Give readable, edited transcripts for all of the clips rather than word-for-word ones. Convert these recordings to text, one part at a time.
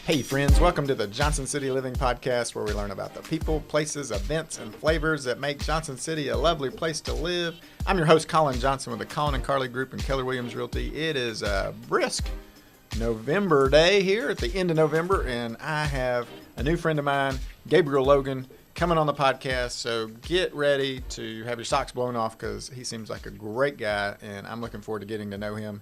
Hey friends, welcome to the Johnson City Living Podcast, where we learn about the people, places, events, and flavors that make Johnson City a lovely place to live. I'm your host, Colin Johnson, with the Colin and Carly Group and Keller Realty. It is a brisk November day here at the end of November, and I have a new friend of mine, Gabriel Logan, coming on the podcast. So get ready to have your socks blown off, because he seems like a great guy, and I'm looking forward to getting to know him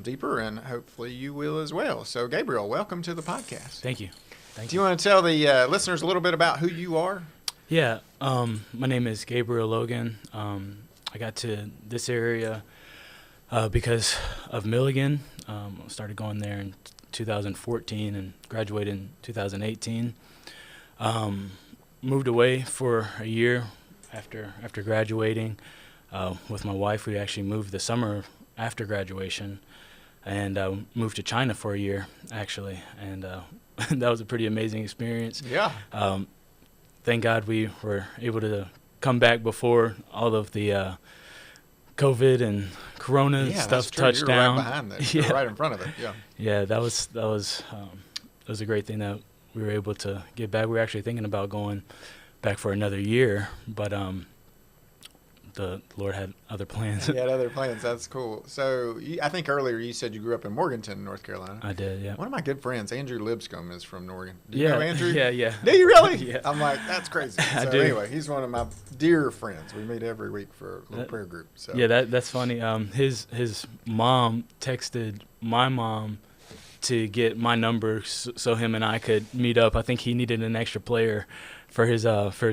deeper, and hopefully you will as well. So Gabriel, welcome to the podcast. Thank you. Do you want to tell the listeners a little bit about who you are? Yeah, my name is Gabriel Logan. I got to this area because of Milligan. I started going there in 2014 and graduated in 2018. Moved away for a year after graduating with my wife. We actually moved the summer after graduation, and moved to China for a year, actually, and that was a pretty amazing experience. Yeah. Thank God we were able to come back before all of the COVID and Corona stuff touched down. Right behind that. You're right in front of it. Yeah. Yeah, that was a great thing that we were able to get back. We were actually thinking about going back for another year, but the Lord had other plans. He had other plans. That's cool. So I think earlier you said you grew up in Morganton, North Carolina. I did, yeah. One of my good friends, Andrew Lipscomb, is from Morgan. Do you know Andrew? Yeah. Do you really? Yeah. I'm like, that's crazy. I So do. Anyway, he's one of my dear friends. We meet every week for a little prayer group. So. Yeah, that's funny. His mom texted my mom to get my number so him and I could meet up. I think he needed an extra player for his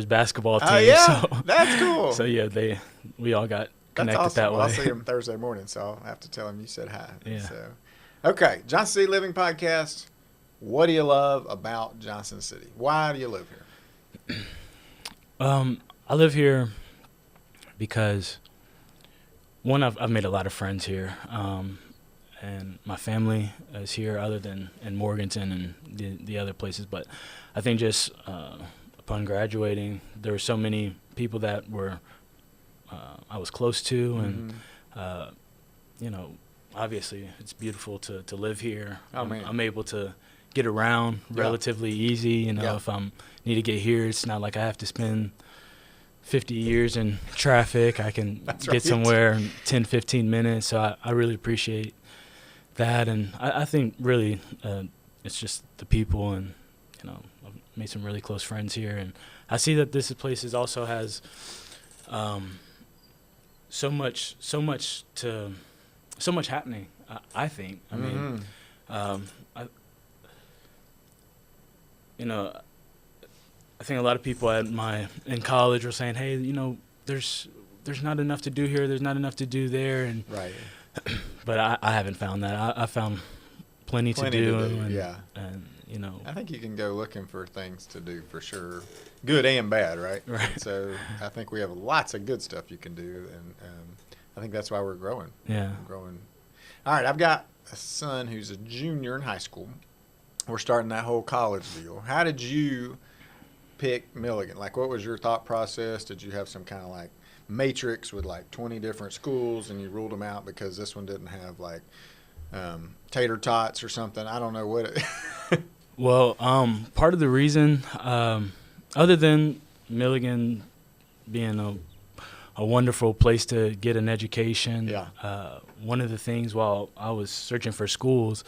basketball team. Oh, yeah? So, That's cool. So, yeah, we all got connected That's awesome. that way. Well, I'll see him Thursday morning, so I'll have to tell him you said hi. Yeah. So, okay, Johnson City Living Podcast. What do you love about Johnson City? Why do you live here? I live here because, one, I've made a lot of friends here, and my family is here, other than in Morganton and the other places. But I think just upon graduating, there were so many people that were I was close to, and obviously it's beautiful to live here. Oh, man. I'm able to get around relatively easy. If I need to get here, it's not like I have to spend 50 years in traffic. I can get somewhere in 10, 15 minutes. So I really appreciate that. And I think really it's just the people, and, I've made some really close friends here. And I see that this place also has so much happening. I think. I mean, I think a lot of people in college were saying, "Hey, there's not enough to do here. There's not enough to do there." And Right. But I haven't found that. I found plenty to do. And I think you can go looking for things to do for sure, good and bad, right? Right. And so I think we have lots of good stuff you can do, and I think that's why we're growing. Yeah. Growing. All right, I've got a son who's a junior in high school. We're starting that whole college deal. How did you pick Milligan? Like, what was your thought process? Did you have some kind of like matrix with like 20 different schools, and you ruled them out because this one didn't have like tater tots or something? I don't know what it. Well, part of the reason, other than Milligan being a wonderful place to get an education, one of the things while I was searching for schools,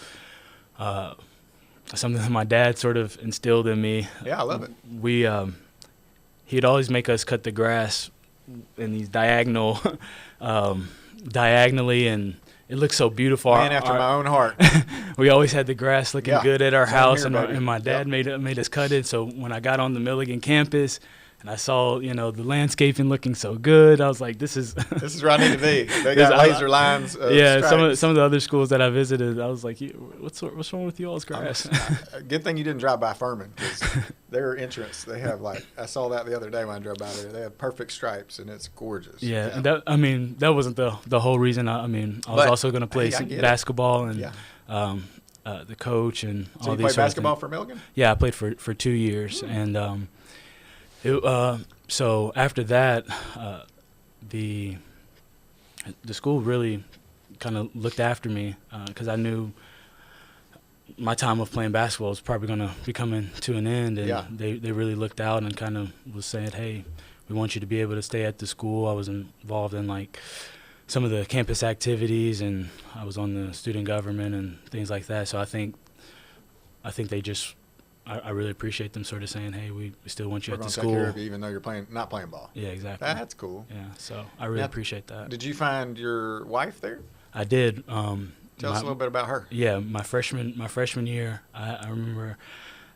something that my dad sort of instilled in me. Yeah, I love it. He'd always make us cut the grass in these diagonally, and it looks so beautiful. Man after my own heart. We always had the grass looking good at our house, here, and my dad made us cut it. So when I got on the Milligan campus and I saw, the landscaping looking so good, I was like, this is where I need to be. They got laser lines. Some of the other schools that I visited, I was like, what's wrong with you all's grass? Good thing you didn't drive by Furman, because their entrance, they have I saw that the other day when I drove by there. They have perfect stripes, and it's gorgeous. Yeah. And that wasn't the whole reason. I was also going to play some basketball, and the coach and so all these. So you played basketball for Milligan? Yeah, I played for 2 years, and so after that, the school really kind of looked after me because I knew my time of playing basketball was probably going to be coming to an end, and they really looked out and kind of was saying, hey, we want you to be able to stay at the school. I was involved in like some of the campus activities, and I was on the student government and things like that. So I think they just, I really appreciate them sort of saying, hey, we still want you at the school. We're going to take care of you even though you're not playing ball. Yeah, exactly. That's cool. Yeah, so I really appreciate that. Did you find your wife there? I did. Tell us a little bit about her. Yeah, my freshman year, I remember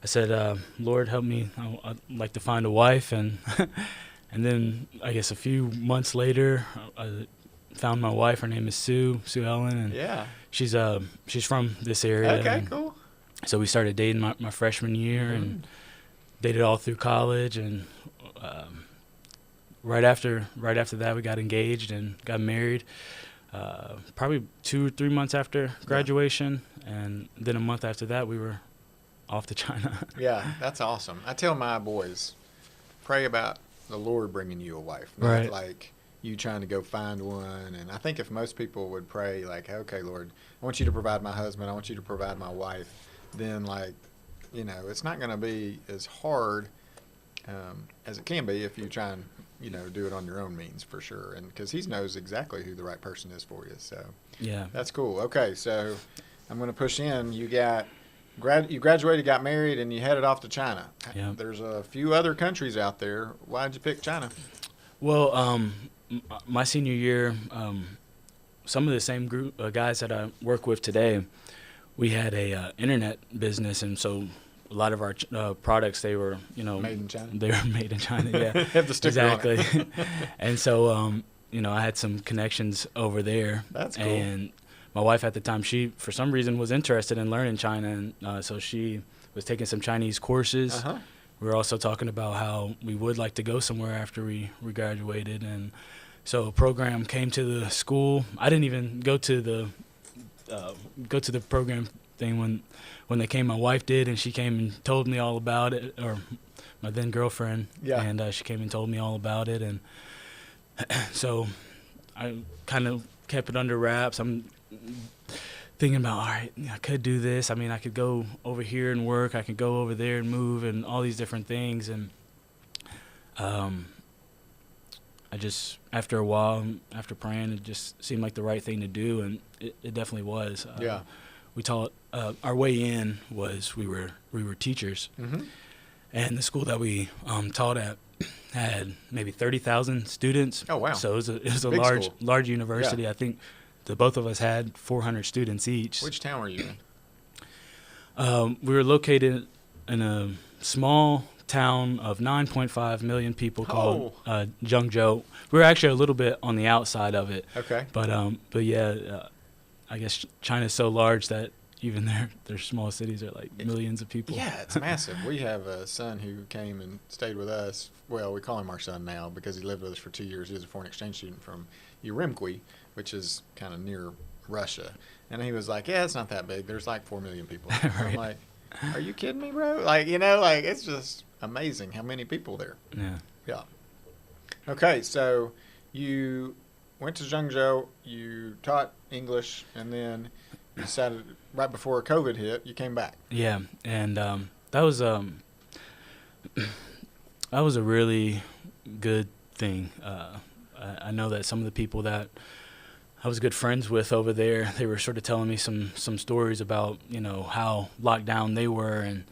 I said, Lord, help me. I'd like to find a wife. And and then I guess a few months later, I found my wife. Her name is Sue Ellen. And she's from this area. Okay, cool. So we started dating my freshman year and dated all through college. And right after that, we got engaged and got married. Probably 2 or 3 months after graduation, and then a month after that, we were off to China. Yeah, that's awesome. I tell my boys, pray about the Lord bringing you a wife, not right. like you trying to go find one. And I think if most people would pray like, okay, Lord, I want you to provide my husband, I want you to provide my wife, then like, it's not going to be as hard as it can be if you try and do it on your own means, for sure. And because he knows exactly who the right person is for you. So yeah, that's cool. Okay, so I'm going to push in. You graduated, got married, and you headed off to China. Yeah. There's a few other countries out there. Why did you pick China? Well, my senior year, some of the same group guys that I work with today, we had a internet business, and so a lot of our products, they were, made in China. They were made in China. Yeah, have the sticker exactly. on it. And so, I had some connections over there. That's cool. And my wife at the time, she for some reason was interested in learning China, and so she was taking some Chinese courses. Uh-huh. We were also talking about how we would like to go somewhere after we graduated, and so a program came to the school. I didn't even go to the program thing when they came. My wife did, and she came and told me all about it, or my then girlfriend. Yeah. And she came and told me all about it, and so I kind of kept it under wraps. I'm thinking about, all right, I could do this. I mean, I could go over here and work. I could go over there and move and all these different things. And I just, after a while, after praying, it just seemed like the right thing to do, and it definitely was. Yeah. We taught, our way in was we were teachers. Mm-hmm. And the school that we taught at had maybe 30,000 students. Oh, wow. So it was a Big school. large university. Yeah. I think the both of us had 400 students each. Which town were you in? We were located in a small town of 9.5 million people called Zhengzhou. We were actually a little bit on the outside of it. Okay. But yeah, I guess China's so large that even their small cities are like millions of people. Yeah, it's massive. We have a son who came and stayed with us. Well, we call him our son now because he lived with us for 2 years. He was a foreign exchange student from Urumqi, which is kind of near Russia. And he was like, yeah, it's not that big. There's like 4 million people. Right. I'm like, are you kidding me, bro? Like, it's just amazing how many people there. Yeah. Yeah. Okay, so you went to Zhengzhou, you taught English, and then you decided right before COVID hit, you came back. Yeah, and that was a really good thing. I know that some of the people that I was good friends with over there, they were sort of telling me some stories about, how locked down they were, and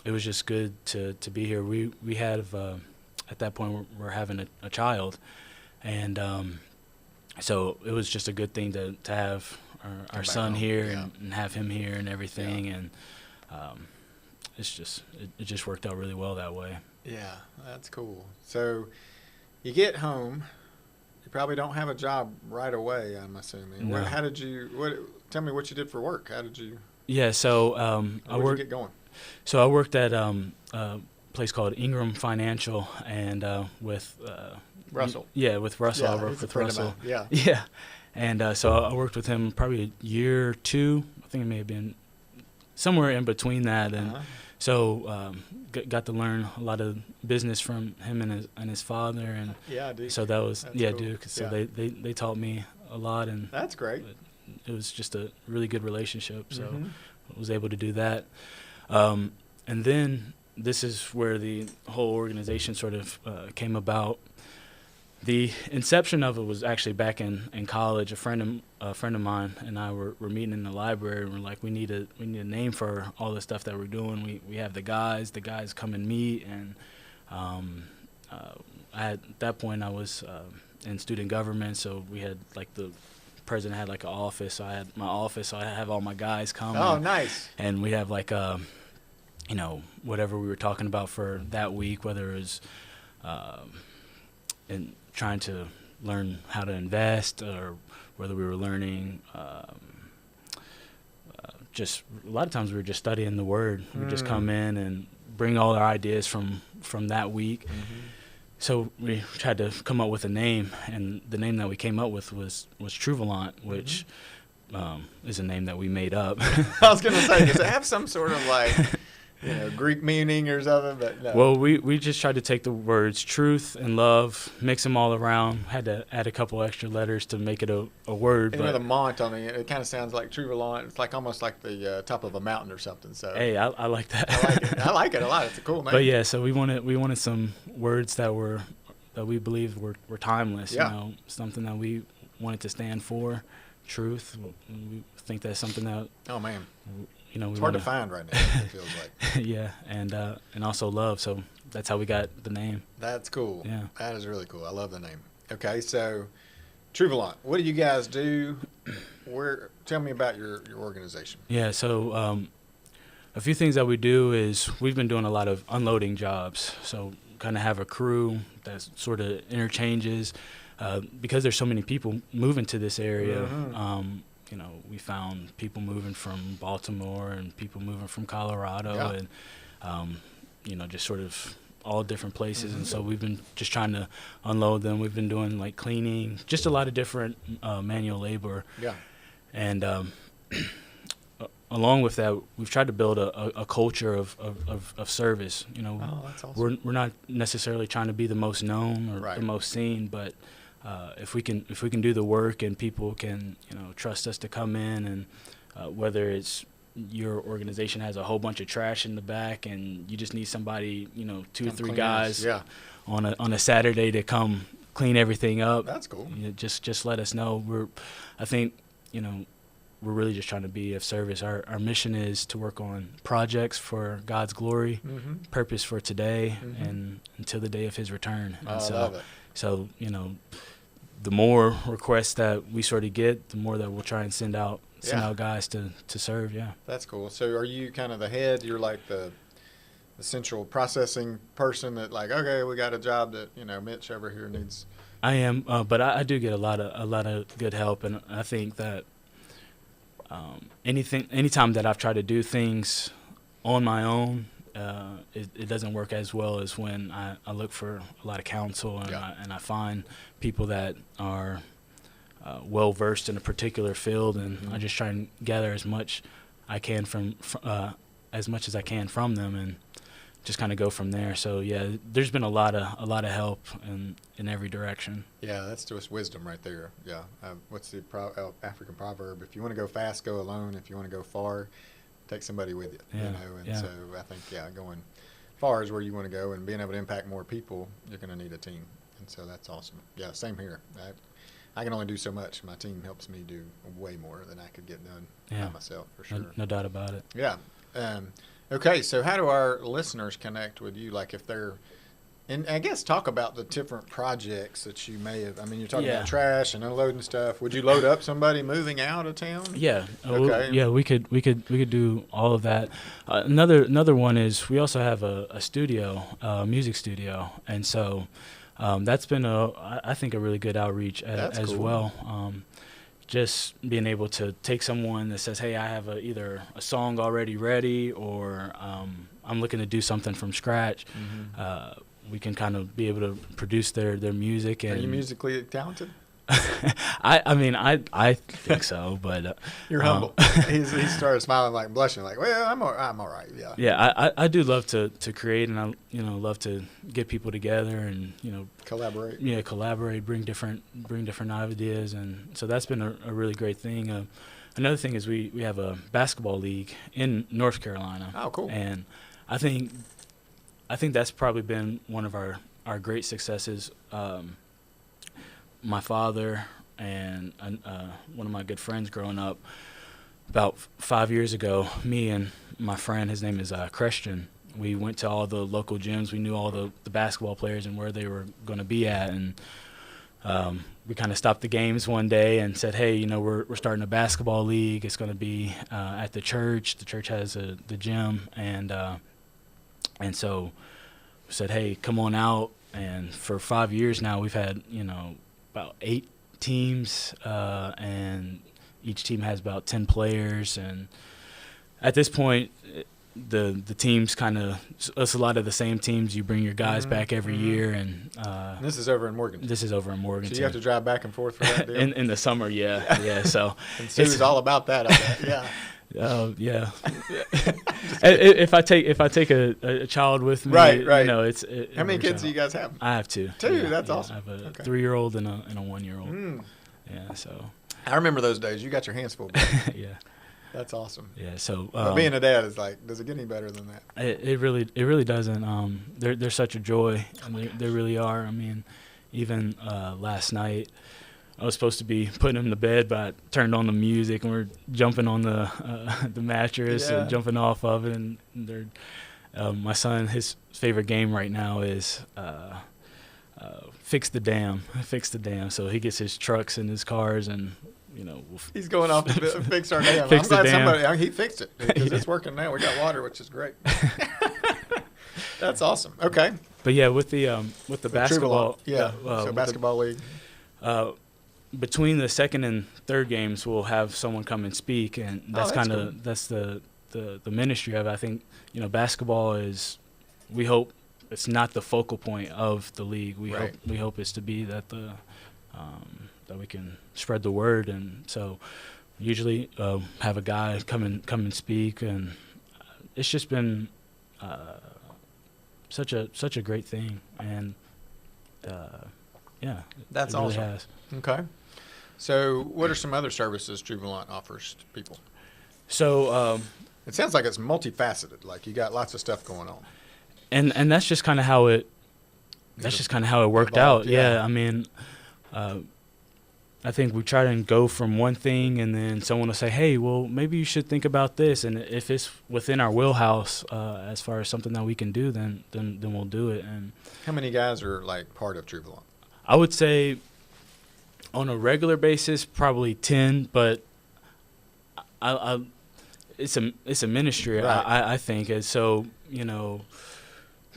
it was just good to be here. We have, at that point, we're having a child, and so it was just a good thing to have our son home. here Yeah. and have him here and everything, Yeah. and it just worked out really well that way. Yeah, that's cool. So you get home, you probably don't have a job right away, I'm assuming. No. Tell me what you did for work. How did you? Yeah, so How did you get going? So I worked at a place called Ingram Financial, and with Russell. Yeah, with Russell. Yeah, I worked he's a with friend of Russell. mine. Yeah. Yeah, and so I worked with him probably a year or two. I think it may have been somewhere in between that, and so got to learn a lot of business from him and his father, and Yeah, I do. so that was That's cool. dude. So Yeah. they taught me a lot, and that's great. It was just a really good relationship, so I was able to do that. And then this is where the whole organization sort of came about. The inception of it was actually back in college. A friend of mine and I were meeting in the library, and we're like, we need a name for all the stuff that we're doing. We have the guys come and meet, and at that point I was in student government, so we had like the president had like an office. So I had my office, so I have all my guys come. Oh, nice. And we have like whatever we were talking about for that week, whether it was in trying to learn how to invest, or whether we were learning just a lot of times we were just studying the word. We just come in and bring all our ideas from that week. So we tried to come up with a name, and the name that we came up with was Truvelont, which is a name that we made up. I was going to say, does it have some sort of like, Greek meaning or something? But no. Well, we just tried to take the words truth and love, mix them all around. Had to add a couple extra letters to make it a word. And with a mont on it kind of sounds like Truvelont. It's like almost like the top of a mountain or something. So hey, I like that. I like it. I like it a lot. It's a cool name. But yeah, so we wanted some words that we believed were timeless. Yeah. Something that we wanted to stand for. Truth. We think that's something that. Oh man. We it's hard to find right now, it feels like. Yeah, and also love. So that's how we got the name. That's cool. Yeah. That is really cool. I love the name. Okay, so Truvelont, what do you guys do? Tell me about your organization. Yeah, so a few things that we do is we've been doing a lot of unloading jobs. So kind of have a crew that sort of interchanges because there's so many people moving to this area. We found people moving from Baltimore and people moving from Colorado and, just sort of all different places. And so we've been just trying to unload them. We've been doing like cleaning, just a lot of different manual labor. Yeah. And along with that, we've tried to build a culture of service. That's awesome. We're not necessarily trying to be the most known or the most seen, but if we can do the work and people can trust us to come in, and whether it's your organization has a whole bunch of trash in the back and you just need somebody 2 or 3 guys on a Saturday to come clean everything up. That's cool. Just let us know. I think we're really just trying to be of service. Our mission is to work on projects for God's glory, purpose for today and until the day of His return. And I love it. So, the more requests that we sort of get, the more that we'll try and send out guys to serve. Yeah. That's cool. So are you kind of the head? You're like the central processing person that like, okay, we got a job that, Mitch over here needs. I am, but I do get a lot of good help, and I think that anytime that I've tried to do things on my own, it doesn't work as well as when I look for a lot of counsel and I find people that are well versed in a particular field, and I just try and gather as much I can from them, and just kind of go from there. So yeah, there's been a lot of help in every direction. Yeah, that's just wisdom right there. Yeah, what's the African proverb? If you want to go fast, go alone. If you want to go far, take somebody with you. So I think going far is where you want to go, and being able to impact more people, you're going to need a team, and so that's awesome. Yeah, same here. I can only do so much. My team helps me do way more than I could get done by myself, for sure. No doubt about it. Yeah. Okay, so how do our listeners connect with you? Like if they're, and I guess talk about the different projects that you may have. I mean, you're talking about trash and unloading stuff. Would you load up somebody moving out of town? Yeah. Okay. We could do all of that. Another one is we also have a studio, music studio, and so that's been I think a really good outreach as cool. well. Just being able to take someone that says, hey, I have either a song already ready or I'm looking to do something from scratch. We can kind of be able to produce their music. And are you musically talented? I think so, but You're humble. He started smiling, like blushing, like, well, I'm all right. Yeah. Yeah, I do love to create, and I love to get people together and Collaborate. Yeah, collaborate, bring different ideas, and so that's been a really great thing. Another thing is we have a basketball league in North Carolina. Oh, cool. And I think that's probably been one of our great successes. My father and one of my good friends growing up, about 5 years ago, me and my friend, his name is Christian, we went to all the local gyms. We knew all the basketball players and where they were going to be at, and we kind of stopped the games one day and said, hey, we're starting a basketball league. It's going to be at the church. The church has the gym, and so we said, hey, come on out. And for 5 years now, we've had about 8 teams, and each team has about 10 players. And at this point, the teams it's a lot of the same teams. You bring your guys back every year, and this is over in Morganton. This is over in Morganton. So you have to drive back and forth for that deal? in the summer, yeah. So and Sue's all about that, I bet. Yeah. Oh yeah. If I take a child with me, right. It's how many kids do you guys have? I have 2. 2. Yeah, That's awesome. I have a 3-year-old and a 1-year-old. Yeah. So I remember those days. You got your hands full. Yeah. That's awesome. Yeah. So being a dad is like, does it get any better than that? It really doesn't. They're such a joy. I mean, they really are. I mean, even last night, I was supposed to be putting him to bed, but I turned on the music and we're jumping on the mattress and jumping off of it. And they're, my son, his favorite game right now is fix the dam. So he gets his trucks and his cars and he's going off to fix our dam. Fix I'm the glad he fixed it because it's working now. We got water, which is great. That's awesome. Okay. But yeah, with the basketball, Truvelont. So basketball league. Between the second and third games, we'll have someone come and speak, and that's that's the ministry of it. I think basketball is. We hope it's not the focal point of the league. We hope it's to be that that we can spread the word, and so usually have a guy come and speak, and it's just been such a great thing, and that's it really awesome. Has. Okay. So what are some other services Truvelont offers to people? So it sounds like it's multifaceted. Like you got lots of stuff going on. And that's just kind of how it. That's just kind of how it worked out. Yeah. I mean, I think we try to go from one thing, and then someone will say, "Hey, well, maybe you should think about this." And if it's within our wheelhouse, as far as something that we can do, then we'll do it. And how many guys are like part of Truvelont? I would say, on a regular basis, probably 10. But it's a ministry. Right. I think, and so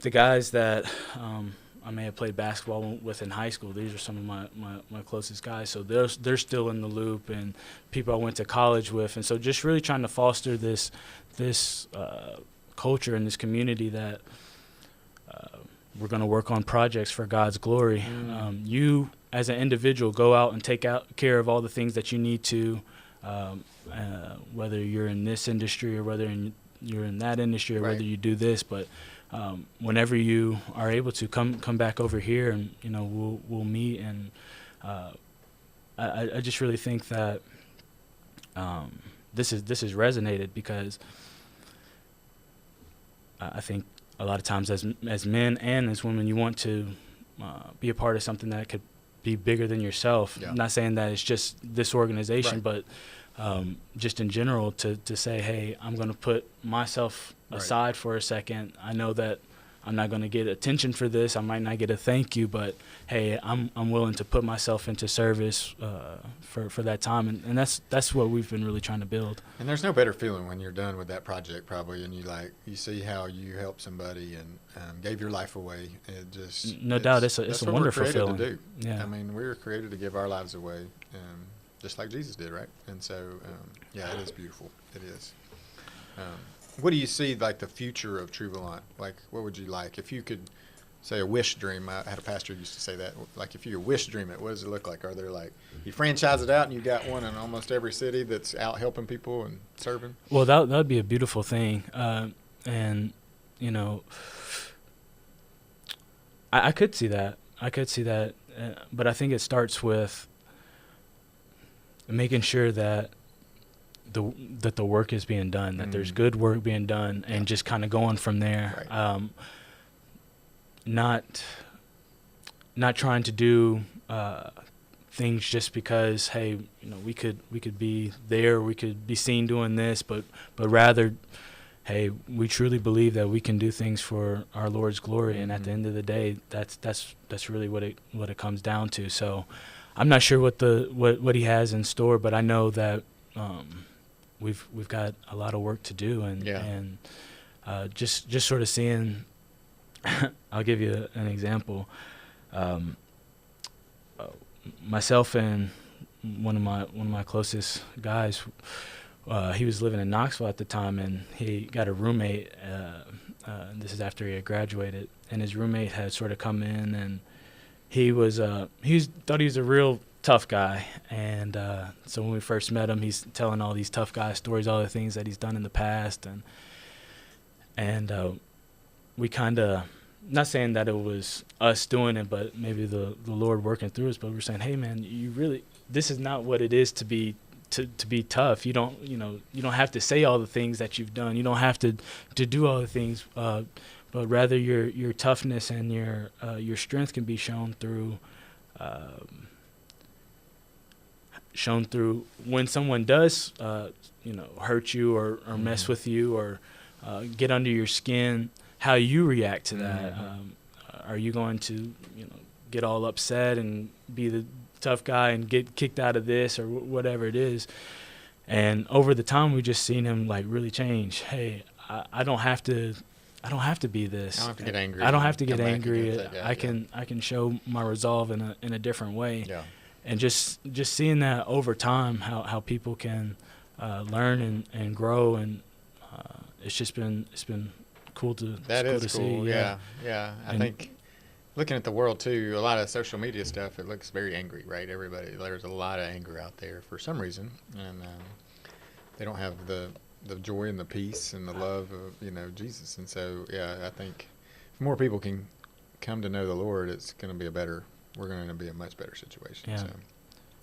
the guys that I may have played basketball with in high school, these are some of my closest guys. So they're still in the loop, and people I went to college with, and so just really trying to foster this culture and this community that we're going to work on projects for God's glory. You as an individual go out and take care of all the things that you need to, whether you're in this industry or whether you're in that industry or right. whether you do this, but whenever you are able to come back over here, and we'll meet, and I just really think that this has resonated, because I think a lot of times as men and as women, you want to be a part of something that could be bigger than yourself. Yeah. I'm not saying that it's just this organization, right. but just in general to say, hey, I'm going to put myself aside right. for a second. I know that I'm not going to get attention for this. I might not get a thank you, but hey, I'm willing to put myself into service for that time, and that's what we've been really trying to build. And there's no better feeling when you're done with that project, probably, and you see how you helped somebody and gave your life away. It just no doubt it's a wonderful feeling. To do. Yeah, I mean, we were created to give our lives away, just like Jesus did, right? And so, it is beautiful. It is. What do you see like the future of Truvelont? Like, what would you like if you could say a wish dream. I had a pastor who used to say that. Like, if you wish dream it, what does it look like? Are there, like, you franchise it out and you got one in almost every city that's out helping people and serving? Well, that would be a beautiful thing. And, you know, I could see that. But I think it starts with making sure that the work is being done, that there's good work being done, and just kind of going from there. Right. Not trying to do things just because, hey, you know, we could be there, we could be seen doing this, but rather, hey, we truly believe that we can do things for our Lord's glory, and at the end of the day, that's really what it comes down to. So, I'm not sure what he has in store, but I know that we've got a lot of work to do, and just sort of seeing. I'll give you an example. Myself and one of my closest guys, he was living in Knoxville at the time, and he got a roommate. This is after he had graduated, and his roommate had sort of come in, and he thought he was a real tough guy. And so when we first met him, he's telling all these tough guy stories, all the things that he's done in the past, and we kind of, not saying that it was us doing it, but maybe the Lord working through us, but we're saying, hey man, this is not what it is to be tough. You don't have to say all the things that you've done. You don't have to do all the things, but rather your toughness and your strength can be shown through when someone does hurt you or mess with you or get under your skin, how you react to that. Are you going to get all upset and be the tough guy and get kicked out of this or whatever it is? And over the time, we've just seen him like really change. Hey, I don't have to be this. I don't have to get angry. I don't have to get angry. I can show my resolve in a different way. Yeah. And just seeing that over time, how people can learn and grow, and it's been cool to see. Yeah. I think looking at the world too, a lot of social media stuff, it looks very angry, right? There's a lot of anger out there for some reason, and they don't have the joy and the peace and the love of Jesus. And so I think if more people can come to know the Lord, we're going to be a much better situation. Yeah. So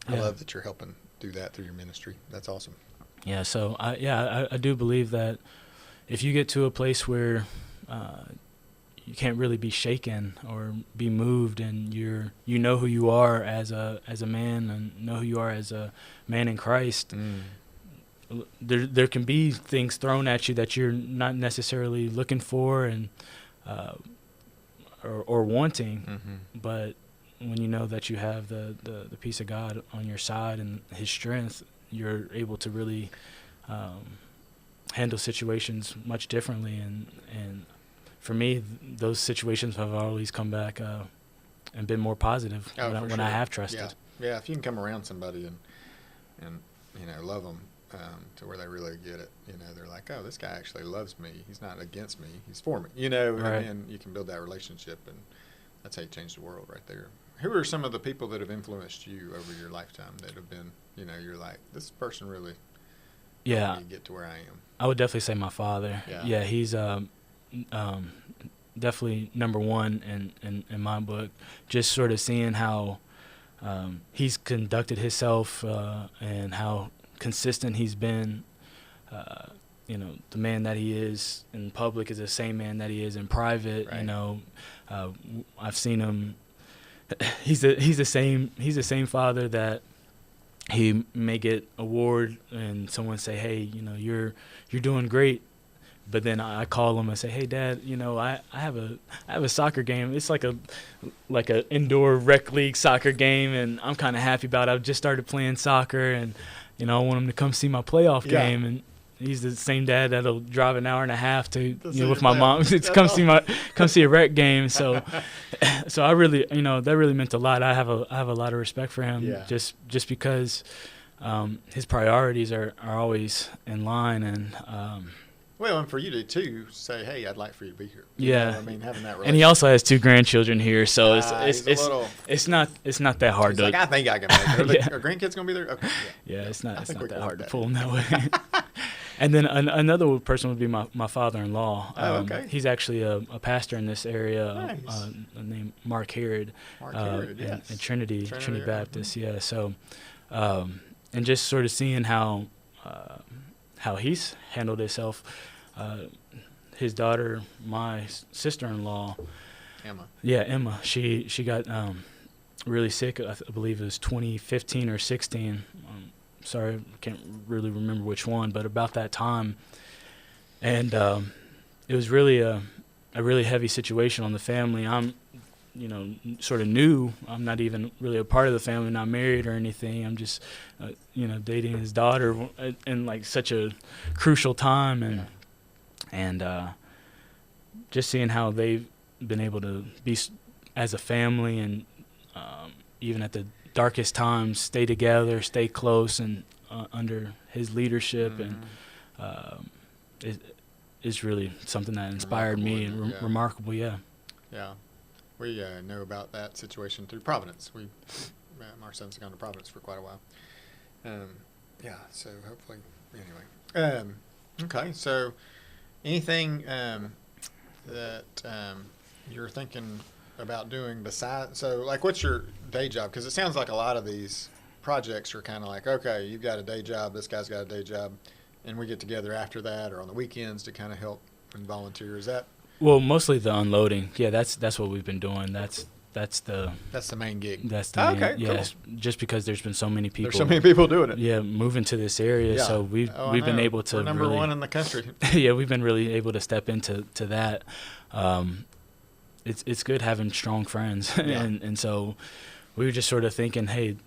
I love that you're helping do that through your ministry. That's awesome. Yeah. So I do believe that if you get to a place where you can't really be shaken or be moved, and you know who you are as a man, and know who you are as a man in Christ, there can be things thrown at you that you're not necessarily looking for and or wanting, but when you know that you have the peace of God on your side and His strength, you're able to really handle situations much differently, and for me, those situations have always come back and been more positive when I have trusted. Yeah. If you can come around somebody and love them to where they really get it, they're like, oh, this guy actually loves me. He's not against me. He's for me. Right. And you can build that relationship, and that's how you change the world right there. Who are some of the people that have influenced you over your lifetime that have been, you're like, this person really helped me get to where I am? I would definitely say my father. Yeah, he's definitely number one in my book. Just sort of seeing how he's conducted himself and how consistent he's been. The man that he is in public is the same man that he is in private. Right. I've seen him. He's the same father that he may get award and someone say, hey, you're doing great, but then I call him and say, hey Dad, I have a soccer game. It's like a indoor rec league soccer game, and I'm kind of happy about it. I've just started playing soccer, and I want him to come see my playoff game. And he's the same dad that'll drive an hour and a half to with my mom to come see a rec game. So I really that really meant a lot. I have a lot of respect for him, just because his priorities are always in line, and Well, and for you to too say, "Hey, I'd like for you to be here." Yeah, I mean, having that relationship. And he also has 2 grandchildren here, so it's not that hard to. Like, I think I can make it. Are grandkids gonna be there? Okay. Yeah, it's not that hard to pull them that way. And then another person would be my father-in-law. Okay. He's actually a pastor in this area, Nice. named Mark Herod. Yes. In Trinity Trinity, Baptist. Yeah. So, and just sort of seeing how he's handled himself. His daughter, my sister-in-law, Emma. Yeah, Emma. She got really sick. I believe it was 2015 or 16. Sorry, I can't really remember which one, but about that time. And it was really a really heavy situation on the family. I'm, sort of new. I'm not even really a part of the family, not married or anything. I'm just, dating his daughter in like such a crucial time, and just seeing how they've been able to be as a family, and even at the darkest times, stay together, stay close, and under his leadership, and it is really something that inspired me and remarkable. Yeah. Yeah. We know about that situation through Providence. Our son's gone to Providence for quite a while. So hopefully, anyway. Okay, so anything that you're thinking about doing besides, so like what's your day job? Because it sounds like a lot of these projects are kind of like, okay, you've got a day job, this guy's got a day job, and we get together after that or on the weekends to kind of help and volunteer. Is that? Well, mostly the unloading. Yeah, that's what we've been doing. That's the main gig. That's the main, okay, yeah, cool. Just because there's been so many people. There's so many people doing it. Yeah, moving to this area, so we've been able to. We're number really, 1 in the country. Yeah, we've been really able to step into that. It's good having strong friends, and so we were just sort of thinking, hey,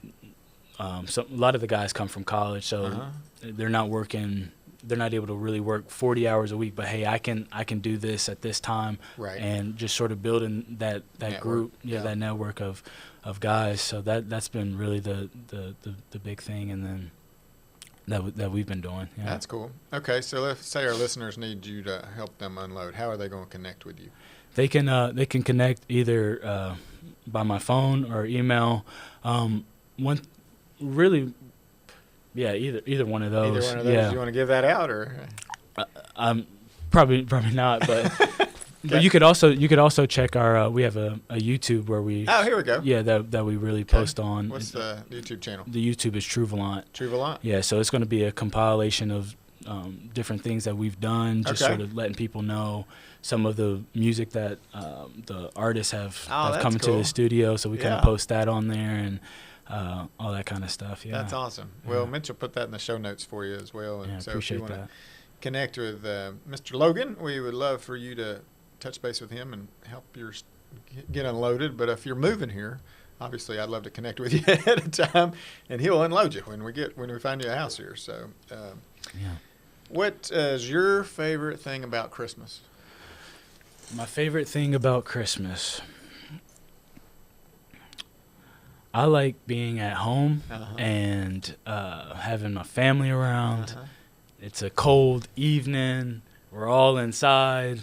so a lot of the guys come from college, so they're not working. They're not able to really work 40 hours a week, but hey, I can do this at this time, right? And just sort of building that group, that network of guys. So that's been really the big thing, and then that we've been doing. Yeah. That's cool. Okay, so let's say our listeners need you to help them unload. How are they going to connect with you? They can connect either by my phone or email. Either one of those. Either one of those. Yeah. You want to give that out, or? Probably not, but but you could also check our we have a YouTube where we here we go. Yeah, that we really post on. What's the YouTube channel? The YouTube is Truvelont. Truvelont. Yeah, so it's going to be a compilation of different things that we've done, just sort of letting people know some of the music that the artists have come into the studio, so we kind of post that on there, and all that kind of stuff. Yeah, that's awesome. Well, Mitch will put that in the show notes for you as well. And so if you want to connect with Mr. Logan, we would love for you to touch base with him and help yours get unloaded. But if you're moving here, obviously I'd love to connect with you ahead of time, and he'll unload you when we find you a house here. So, what is your favorite thing about Christmas? My favorite thing about Christmas, I like being at home and having my family around. It's a cold evening. We're all inside.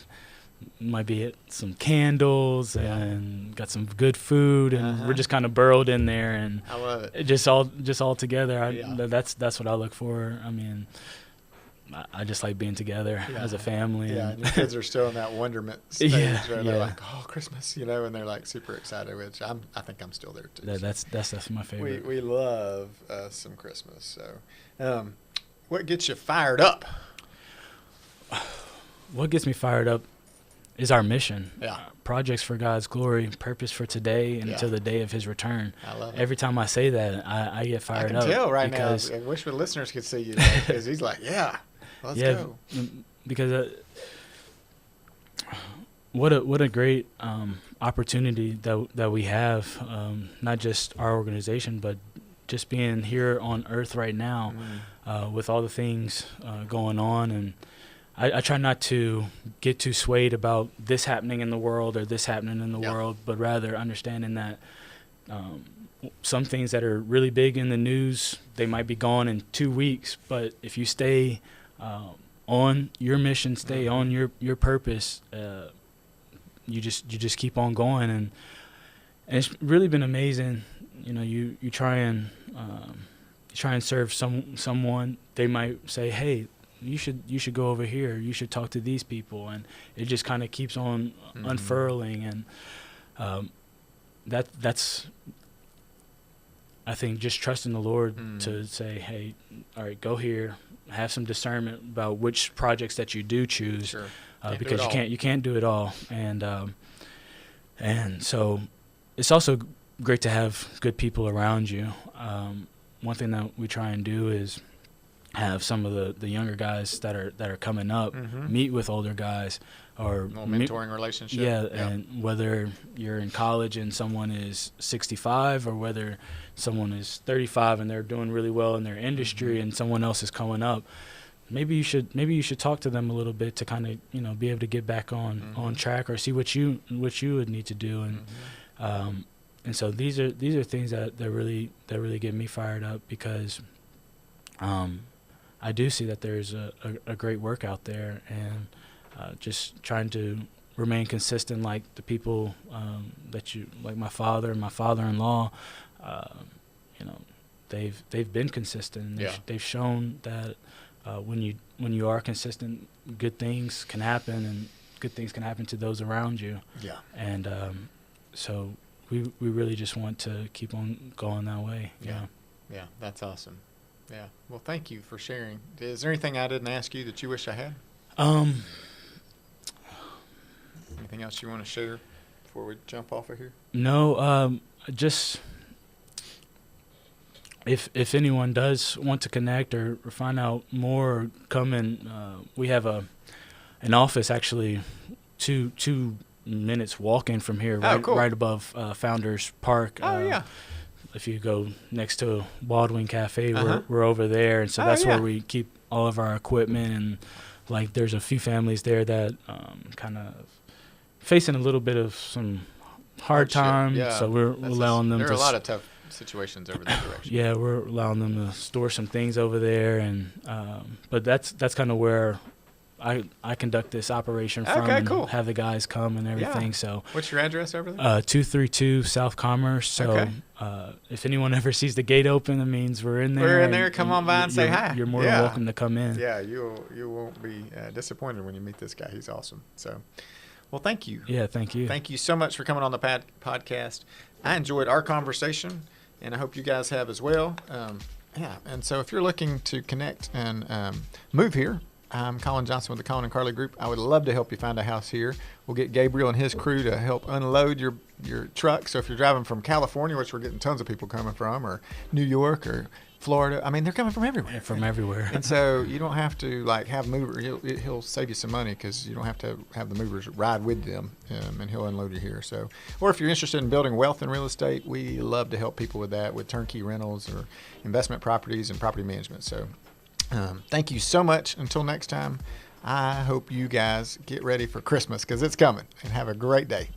Might be some candles and got some good food, and we're just kind of burrowed in there, and I love it. Just all together. That's what I look for. I mean, I just like being together as a family. Yeah, and your kids are still in that wonderment stage where they're like, "Oh, Christmas," and they're like super excited. Which I think I'm still there too. That's my favorite. We love some Christmas. So, what gets you fired up? What gets me fired up is our mission. Yeah. Projects for God's glory, purpose for today and until the day of his return. I love it. Every time I say that, I get fired up. I can tell right now. I wish the listeners could see you because he's like, let's go. Because what a great opportunity that we have, not just our organization, but just being here on earth right now with all the things going on. And I try not to get too swayed about this happening in the world or this happening in the world, but rather understanding that some things that are really big in the news, they might be gone in 2 weeks, but if you stay on your mission, stay on your purpose, you just keep on going, and it's really been amazing. You know, you try and serve someone. They might say, hey, you should go over here, you should talk to these people, and it just kind of keeps on unfurling, and that's I think just trusting the Lord to say, hey, all right, go here, have some discernment about which projects that you do choose. Sure. Because you can't do it all, and so it's also great to have good people around you. One thing that we try and do is have some of the younger guys that are coming up meet with older guys, or mentoring relationship. Yeah, and whether you're in college and someone is 65, or whether someone is 35 and they're doing really well in their industry, and someone else is coming up. Maybe you should talk to them a little bit to kind of be able to get back on track, or see what you would need to do, and so these are things that really get me fired up, because I do see that there's a great work out there, and just trying to remain consistent, like the people like my father and my father-in-law, they've been consistent. They've shown that. When you are consistent, good things can happen, and good things can happen to those around you. Yeah. And so we really just want to keep on going that way. Yeah. Yeah, that's awesome. Yeah. Well, thank you for sharing. Is there anything I didn't ask you that you wish I had? Anything else you want to share before we jump off of here? No. Just. If anyone does want to connect or find out more, or come in, we have an office actually 2 minutes walking from here, right above Founders Park. Yeah. If you go next to Baldwin Cafe, we're over there, and so that's where we keep all of our equipment. And like, there's a few families there that kind of facing a little bit of some hard time, so we're allowing them. There are a lot of tough situations over that direction. Yeah, we're allowing them to store some things over there, and but that's kind of where I conduct this operation from. Okay, cool. Have the guys come and everything. Yeah. So what's your address over there? 232 South Commerce. So if anyone ever sees the gate open, that means we're in there. We're in there. Come on by and say hi. You're more than welcome to come in. Yeah, you won't be disappointed when you meet this guy. He's awesome. So, well, thank you. Yeah, thank you. Thank you so much for coming on the podcast. I enjoyed our conversation, and I hope you guys have as well. And so if you're looking to connect and move here, I'm Colin Johnson with the Colin and Carly Group. I would love to help you find a house here. We'll get Gabriel and his crew to help unload your truck. So if you're driving from California, which we're getting tons of people coming from, or New York or Florida, I mean, they're coming from everywhere. Yeah, from everywhere. And so you don't have to have movers. He'll save you some money, because you don't have to have the movers ride with them, and he'll unload you here. So, or if you're interested in building wealth in real estate, we love to help people with that, with turnkey rentals or investment properties and property management. So thank you so much. Until next time, I hope you guys get ready for Christmas, because it's coming, and have a great day.